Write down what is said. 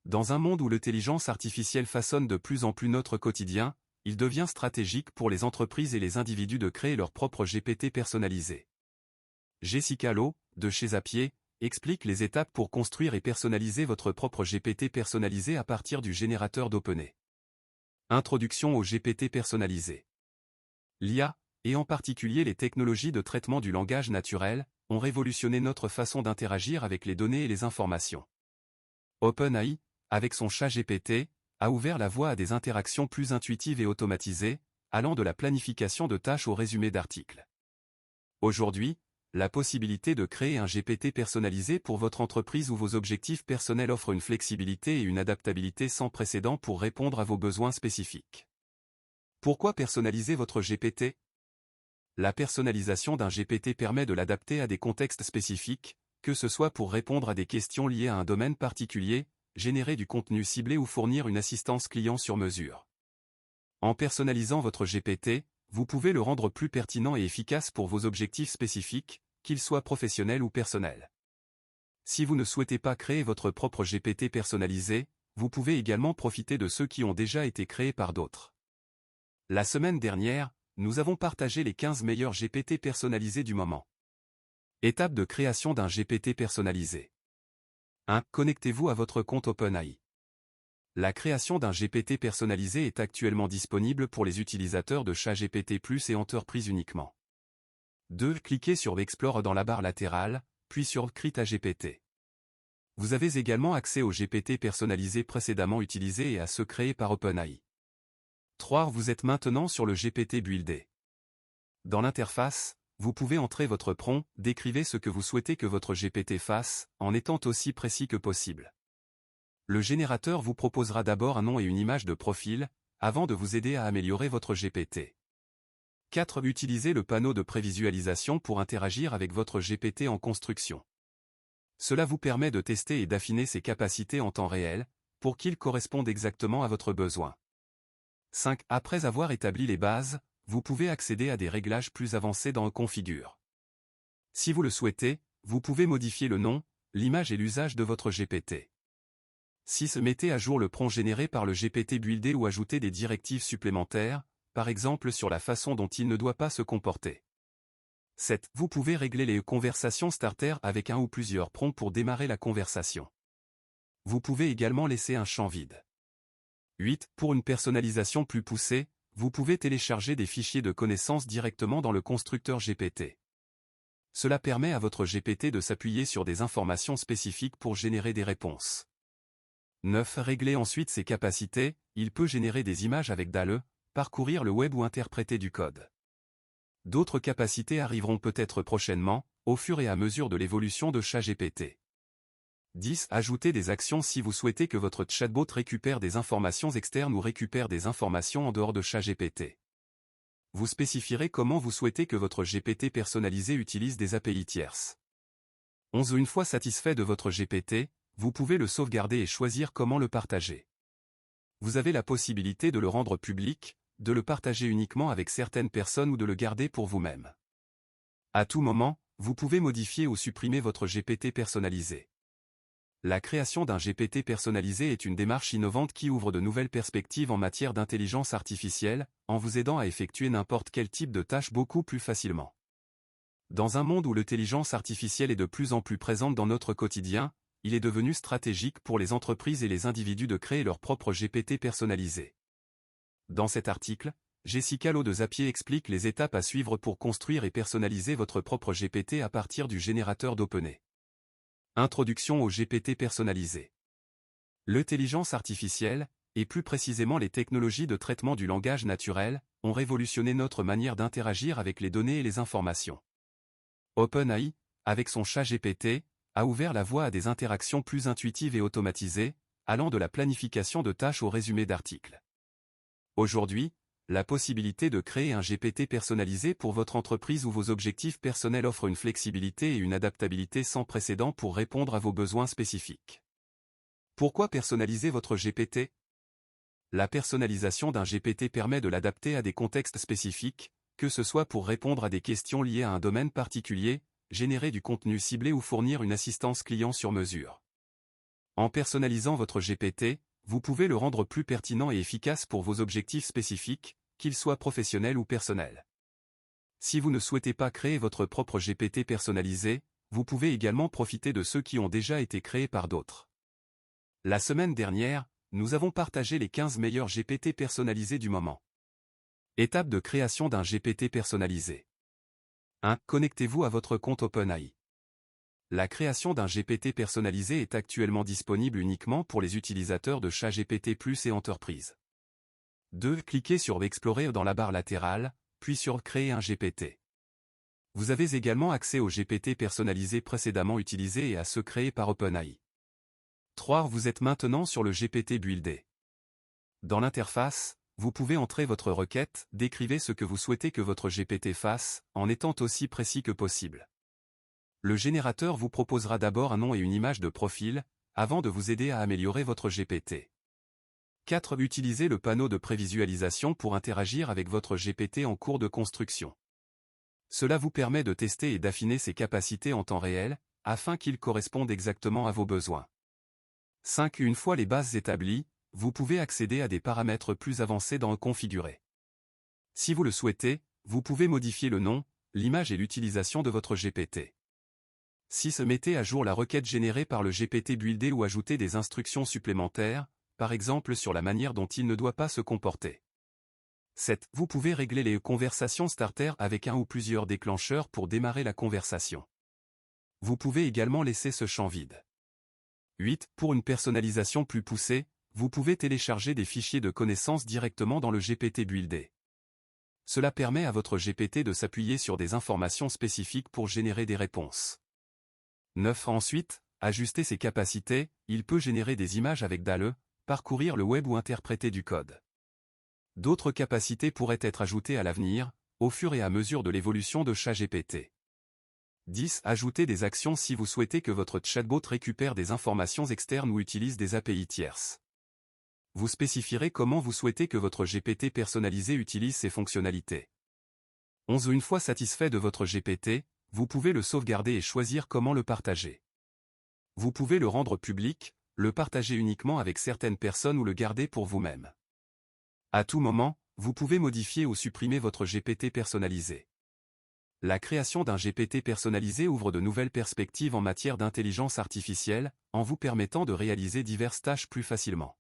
Dans un monde où l'intelligence artificielle façonne de plus en plus notre quotidien, il devient stratégique pour les entreprises et les individus de créer leur propre GPT personnalisé. Jessica Lowe, de chez Zapier, explique les étapes pour construire et personnaliser votre propre GPT personnalisé à partir du générateur d'OpenAI. Introduction au GPT personnalisé. L'IA, et en particulier les technologies de traitement du langage naturel, ont révolutionné notre façon d'interagir avec les données et les informations. OpenAI, avec son ChatGPT, a ouvert la voie à des interactions plus intuitives et automatisées, allant de la planification de tâches au résumé d'articles. Aujourd'hui, la possibilité de créer un GPT personnalisé pour votre entreprise ou vos objectifs personnels offre une flexibilité et une adaptabilité sans précédent pour répondre à vos besoins spécifiques. Pourquoi personnaliser votre GPT ? La personnalisation d'un GPT permet de l'adapter à des contextes spécifiques, que ce soit pour répondre à des questions liées à un domaine particulier, générer du contenu ciblé ou fournir une assistance client sur mesure. En personnalisant votre GPT, vous pouvez le rendre plus pertinent et efficace pour vos objectifs spécifiques, qu'ils soient professionnels ou personnels. Si vous ne souhaitez pas créer votre propre GPT personnalisé, vous pouvez également profiter de ceux qui ont déjà été créés par d'autres. La semaine dernière, nous avons partagé les 15 meilleurs GPT personnalisés du moment. Étape de création d'un GPT personnalisé. 1. Connectez-vous à votre compte OpenAI. La création d'un GPT personnalisé est actuellement disponible pour les utilisateurs de ChatGPT Plus et Enterprise uniquement. 2. Cliquez sur Explore dans la barre latérale, puis sur Create a GPT. Vous avez également accès aux GPT personnalisés précédemment utilisés et à ceux créés par OpenAI. 3. Vous êtes maintenant sur le GPT buildé. Dans l'interface, vous pouvez entrer votre prompt, décrivez ce que vous souhaitez que votre GPT fasse, en étant aussi précis que possible. Le générateur vous proposera d'abord un nom et une image de profil, avant de vous aider à améliorer votre GPT. 4. Utilisez le panneau de prévisualisation pour interagir avec votre GPT en construction. Cela vous permet de tester et d'affiner ses capacités en temps réel, pour qu'il corresponde exactement à votre besoin. 5. Après avoir établi les bases, vous pouvez accéder à des réglages plus avancés dans Configure. Si vous le souhaitez, vous pouvez modifier le nom, l'image et l'usage de votre GPT. 6. Mettez à jour le prompt généré par le GPT buildé ou ajoutez des directives supplémentaires, par exemple sur la façon dont il ne doit pas se comporter. 7. Vous pouvez régler les conversations starter avec un ou plusieurs prompts pour démarrer la conversation. Vous pouvez également laisser un champ vide. 8. Pour une personnalisation plus poussée, vous pouvez télécharger des fichiers de connaissances directement dans le constructeur GPT. Cela permet à votre GPT de s'appuyer sur des informations spécifiques pour générer des réponses. 9. Réglez ensuite ses capacités, il peut générer des images avec DALL-E, parcourir le web ou interpréter du code. D'autres capacités arriveront peut-être prochainement, au fur et à mesure de l'évolution de ChatGPT. 10. Ajoutez des actions si vous souhaitez que votre chatbot récupère des informations externes ou récupère des informations en dehors de ChatGPT. Vous spécifierez comment vous souhaitez que votre GPT personnalisé utilise des API tierces. 11. Une fois satisfait de votre GPT, vous pouvez le sauvegarder et choisir comment le partager. Vous avez la possibilité de le rendre public, de le partager uniquement avec certaines personnes ou de le garder pour vous-même. À tout moment, vous pouvez modifier ou supprimer votre GPT personnalisé. La création d'un GPT personnalisé est une démarche innovante qui ouvre de nouvelles perspectives en matière d'intelligence artificielle, en vous aidant à effectuer n'importe quel type de tâche beaucoup plus facilement. Dans un monde où l'intelligence artificielle est de plus en plus présente dans notre quotidien, il est devenu stratégique pour les entreprises et les individus de créer leur propre GPT personnalisé. Dans cet article, Jessica Lowe de Zapier explique les étapes à suivre pour construire et personnaliser votre propre GPT à partir du générateur d'OpenAI. Introduction au GPT personnalisé. L'intelligence artificielle, et plus précisément les technologies de traitement du langage naturel, ont révolutionné notre manière d'interagir avec les données et les informations. OpenAI, avec son ChatGPT, a ouvert la voie à des interactions plus intuitives et automatisées, allant de la planification de tâches au résumé d'articles. Aujourd'hui, la possibilité de créer un GPT personnalisé pour votre entreprise ou vos objectifs personnels offre une flexibilité et une adaptabilité sans précédent pour répondre à vos besoins spécifiques. Pourquoi personnaliser votre GPT ? La personnalisation d'un GPT permet de l'adapter à des contextes spécifiques, que ce soit pour répondre à des questions liées à un domaine particulier, générer du contenu ciblé ou fournir une assistance client sur mesure. En personnalisant votre GPT, vous pouvez le rendre plus pertinent et efficace pour vos objectifs spécifiques, qu'ils soient professionnels ou personnels. Si vous ne souhaitez pas créer votre propre GPT personnalisé, vous pouvez également profiter de ceux qui ont déjà été créés par d'autres. La semaine dernière, nous avons partagé les 15 meilleurs GPT personnalisés du moment. Étape de création d'un GPT personnalisé. 1. Connectez-vous à votre compte OpenAI. La création d'un GPT personnalisé est actuellement disponible uniquement pour les utilisateurs de ChatGPT Plus et Enterprise. 2. Cliquez sur Explorer dans la barre latérale, puis sur Créer un GPT. Vous avez également accès aux GPT personnalisés précédemment utilisés et à ceux créés par OpenAI. 3. Vous êtes maintenant sur le GPT Buildé. Dans l'interface, vous pouvez entrer votre requête, décrivez ce que vous souhaitez que votre GPT fasse, en étant aussi précis que possible. Le générateur vous proposera d'abord un nom et une image de profil, avant de vous aider à améliorer votre GPT. 4. Utilisez le panneau de prévisualisation pour interagir avec votre GPT en cours de construction. Cela vous permet de tester et d'affiner ses capacités en temps réel, afin qu'il corresponde exactement à vos besoins. 5. Une fois les bases établies, vous pouvez accéder à des paramètres plus avancés dans Configurer. Si vous le souhaitez, vous pouvez modifier le nom, l'image et l'utilisation de votre GPT. 6. Mettez à jour la requête générée par le GPT buildé ou ajoutez des instructions supplémentaires, par exemple sur la manière dont il ne doit pas se comporter. 7. Vous pouvez régler les conversations starter avec un ou plusieurs déclencheurs pour démarrer la conversation. Vous pouvez également laisser ce champ vide. 8. Pour une personnalisation plus poussée, vous pouvez télécharger des fichiers de connaissances directement dans le GPT buildé. Cela permet à votre GPT de s'appuyer sur des informations spécifiques pour générer des réponses. 9. Ensuite, ajuster ses capacités, il peut générer des images avec DALL-E, parcourir le web ou interpréter du code. D'autres capacités pourraient être ajoutées à l'avenir, au fur et à mesure de l'évolution de ChatGPT. 10. Ajoutez des actions si vous souhaitez que votre chatbot récupère des informations externes ou utilise des API tierces. Vous spécifierez comment vous souhaitez que votre GPT personnalisé utilise ces fonctionnalités. 11. Une fois satisfait de votre GPT, vous pouvez le sauvegarder et choisir comment le partager. Vous pouvez le rendre public, le partager uniquement avec certaines personnes ou le garder pour vous-même. À tout moment, vous pouvez modifier ou supprimer votre GPT personnalisé. La création d'un GPT personnalisé ouvre de nouvelles perspectives en matière d'intelligence artificielle, en vous permettant de réaliser diverses tâches plus facilement.